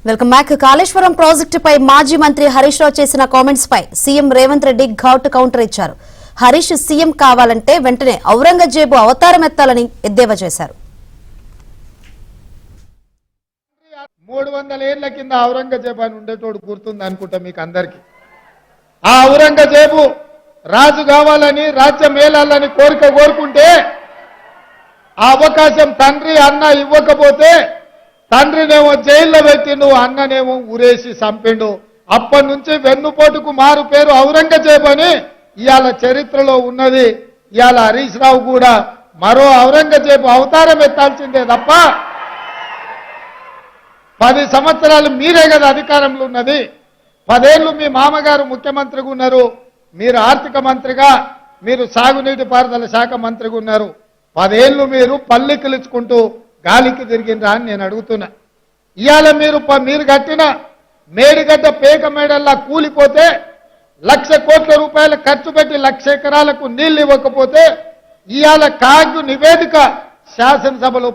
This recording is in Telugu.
Welcome back. కాళేశ్వరం ప్రాజెక్టుపై మాజీ మంత్రి హరీష్ రావు చేసిన కామెంట్స్ పై సీఎం రేవంత్ రెడ్డి ఘాటు కౌంటర్ ఇచ్చారు. హరీష్ సీఎం కావాలంటే వెంటనే ఔరంగజేబు అవతారం ఎత్తాలని ఎద్దేవా చేశారు. 300 ఏళ్ల కింద ఔరంగజేబు అని ఉండేటోడు గుర్తుంది అనుకుంటా మీకు అందరికీ. ఆ ఔరంగజేబు రాజు కావాలని రాజ్యం మేలాలని కోరుకుంటే ఆ అవకాశం తండ్రి అన్న ఇవ్వకపోతే తండ్రినేమో జైల్లో పెట్టిండు, అన్ననేమో ఉరేసి చంపిండు. అప్పటి నుంచి వెన్నుపోటుకు మారు పేరు ఔరంగజేబు అని ఇవాళ చరిత్రలో ఉన్నది. ఇవాళ హరీష్ రావు కూడా మరో ఔరంగజేబు అవతారం ఎత్తాల్సిందే తప్ప 10 సంవత్సరాలు మీరే కదా అధికారంలో ఉన్నది. 10 ఏళ్ళు మీ మామగారు ముఖ్యమంత్రిగా ఉన్నారు, మీరు ఆర్థిక మంత్రిగా, మీరు సాగునీటి పారుదల శాఖ మంత్రిగా ఉన్నారు. 10 ఏళ్ళు మీరు పల్లికిలుచుకుంటూ గాలికి తిరిగినరా అని నేను అడుగుతున్నా. ఇవాళ మీరు కట్టిన మేడిగడ్డ పేక మేడల్లా కూలిపోతే 1,00,000 కోట్ల రూపాయలు ఖర్చు పెట్టి 1,00,000 ఎకరాలకు నీళ్లు ఇవ్వకపోతే ఇవాళ కాగ్ నివేదిక శాసనసభలో